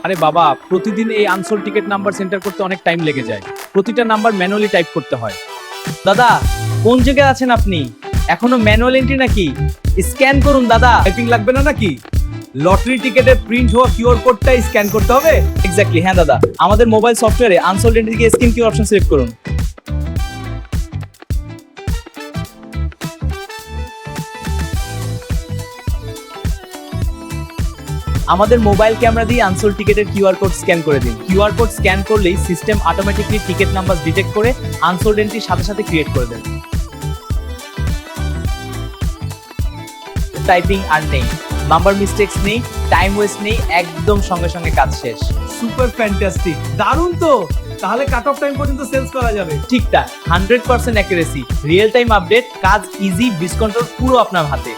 আরে বাবা, প্রতিদিন এই আনসোল্ড টিকিট নাম্বার সেন্টার করতে অনেক টাইম লেগে যায়। প্রতিটা নাম্বার ম্যানুয়ালি টাইপ করতে হয়। দাদা কোন জায়গায় আছেন আপনি? এখনো ম্যানুয়াল এন্ট্রি নাকি? স্ক্যান করুন দাদা। টাইপিং লাগবে না নাকি? লটারি টিকেটে প্রিন্ট হওয়া কিউআর কোডটাই স্ক্যান করতে হবে। এক্স্যাক্টলি, হ্যাঁ দাদা। আমাদের মোবাইল সফটওয়্যারে আনসোল্ড এন্ট্রি থেকে স্ক্যান কিউআর অপশন সিলেক্ট করুন। আমাদের মোবাইল ক্যামেরা দিয়ে আনসোল্ড টিকেটের কিউআর কোড স্ক্যান করে দিন। কিউআর কোড স্ক্যান করলেই system automatically ticket number detect করে আনসোল্ড এন্ট্রি সাথে সাথে ক্রিয়েট করে দেবে। টাইপিং আর নেই, নাম্বার মিস্টেক্স নেই, টাইম ওয়েস্ট নেই, একদম সঙ্গে সঙ্গে কাজ শেষ। সুপার ফ্যান্টাস্টিক, দারুণ তো। তাহলে কাট অফ টাইম পর্যন্ত সেলস করা যাবে। ঠিকঠাক, 100% অ্যাকুরেসি, রিয়েল টাইম আপডেট, কাজ ইজি, ডিসকন্ট্রোল পুরো আপনার হাতে।